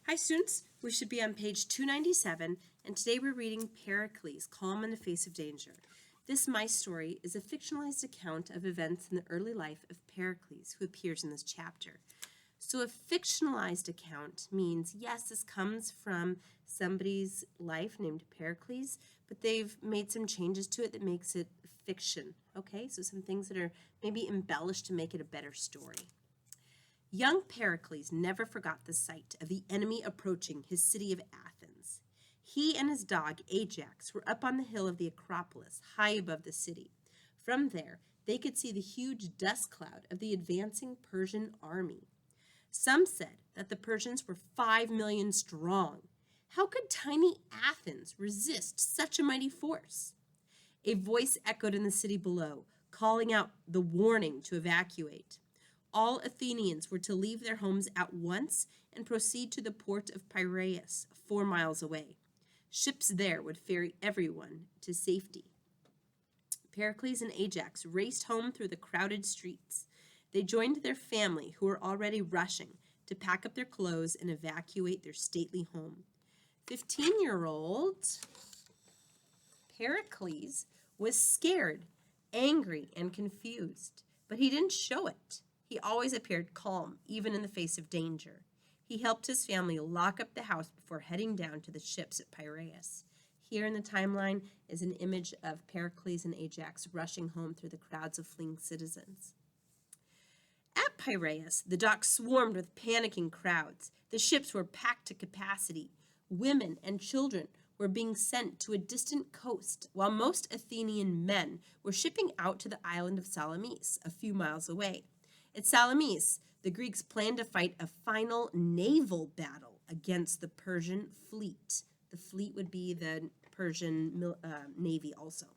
Hi students, we should be on page 297, and today we're reading Pericles, Calm in the Face of Danger. This My Story is a fictionalized account of events in the early life of Pericles, who appears in this chapter. So a fictionalized account means, yes, this comes from somebody's life named Pericles, but they've made some changes to it that makes it fiction, okay? So some things that are maybe embellished to make it a better story. Young Pericles never forgot the sight of the enemy approaching his city of Athens. He and his dog Ajax were up on the hill of the Acropolis, high above the city. From there, they could see the huge dust cloud of the advancing Persian army. Some said that the Persians were 5 million strong. How could tiny Athens resist such a mighty force? A voice echoed in the city below, calling out the warning to evacuate. All Athenians were to leave their homes at once and proceed to the port of Piraeus, 4 miles away. Ships there would ferry everyone to safety. Pericles and Ajax raced home through the crowded streets. They joined their family, who were already rushing to pack up their clothes and evacuate their stately home. 15-year-old Pericles was scared, angry, and confused, but he didn't show it. He always appeared calm, even in the face of danger. He helped his family lock up the house before heading down to the ships at Piraeus. Here in the timeline is an image of Pericles and Ajax rushing home through the crowds of fleeing citizens. At Piraeus, the dock swarmed with panicking crowds. The ships were packed to capacity. Women and children were being sent to a distant coast, while most Athenian men were shipping out to the island of Salamis, a few miles away. At Salamis, the Greeks planned to fight a final naval battle against the Persian fleet. The fleet would be the Persian navy also.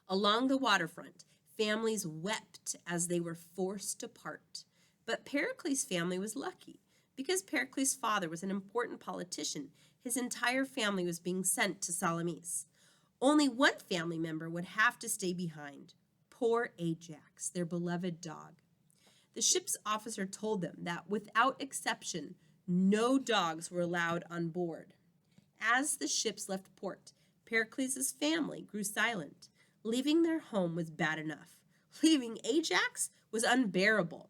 Along the waterfront, families wept as they were forced to part. But Pericles' family was lucky. Because Pericles' father was an important politician, his entire family was being sent to Salamis. Only one family member would have to stay behind. Poor Ajax, their beloved dog. The ship's officer told them that, without exception, no dogs were allowed on board. As the ships left port, Pericles' family grew silent. Leaving their home was bad enough. Leaving Ajax was unbearable.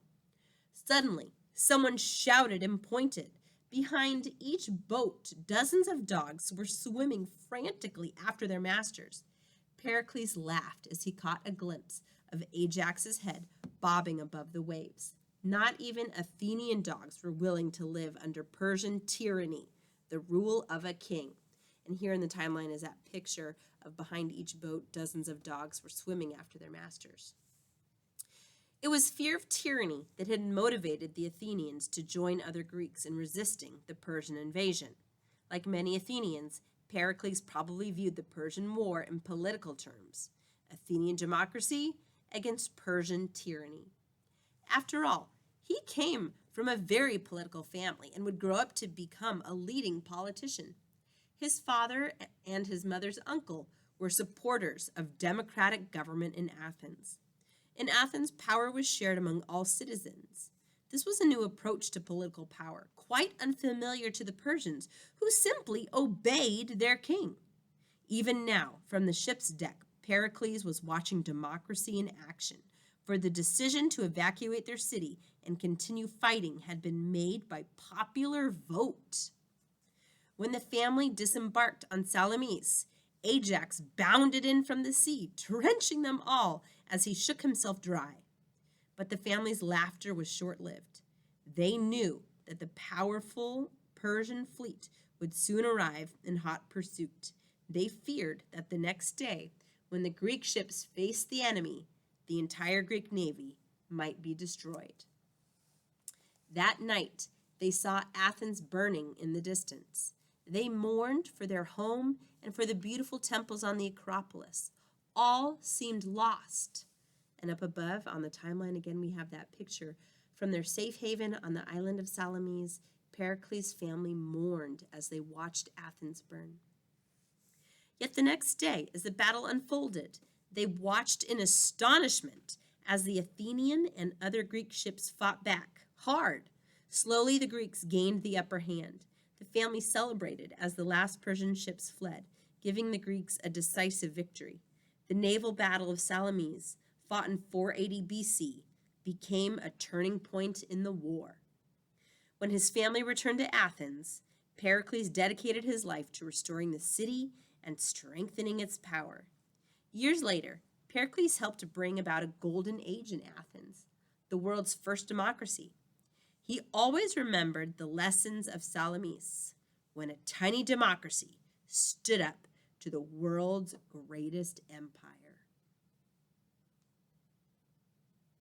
Suddenly, someone shouted and pointed. Behind each boat, dozens of dogs were swimming frantically after their masters. Pericles laughed as he caught a glimpse of Ajax's head bobbing above the waves. Not even Athenian dogs were willing to live under Persian tyranny, the rule of a king. And here in the timeline is that picture of behind each boat, dozens of dogs were swimming after their masters. It was fear of tyranny that had motivated the Athenians to join other Greeks in resisting the Persian invasion. Like many Athenians, Pericles probably viewed the Persian War in political terms: Athenian democracy against Persian tyranny. After all, he came from a very political family and would grow up to become a leading politician. His father and his mother's uncle were supporters of democratic government in Athens. In Athens, power was shared among all citizens. This was a new approach to political power, quite unfamiliar to the Persians, who simply obeyed their king. Even now, from the ship's deck, Pericles was watching democracy in action, for the decision to evacuate their city and continue fighting had been made by popular vote. When the family disembarked on Salamis, Ajax bounded in from the sea, drenching them all as he shook himself dry. But the family's laughter was short-lived. They knew that the powerful Persian fleet would soon arrive in hot pursuit. They feared that the next day, when the Greek ships faced the enemy, the entire Greek navy might be destroyed. That night, they saw Athens burning in the distance. They mourned for their home and for the beautiful temples on the Acropolis. All seemed lost. And up above on the timeline, again, we have that picture. From their safe haven on the island of Salamis, Pericles' family mourned as they watched Athens burn. Yet the next day, as the battle unfolded, they watched in astonishment as the Athenian and other Greek ships fought back hard. Slowly, the Greeks gained the upper hand. The family celebrated as the last Persian ships fled, giving the Greeks a decisive victory. The naval battle of Salamis, fought in 480 BC, became a turning point in the war. When his family returned to Athens, Pericles dedicated his life to restoring the city and strengthening its power. Years later, Pericles helped to bring about a golden age in Athens, the world's first democracy. He always remembered the lessons of Salamis, when a tiny democracy stood up to the world's greatest empire.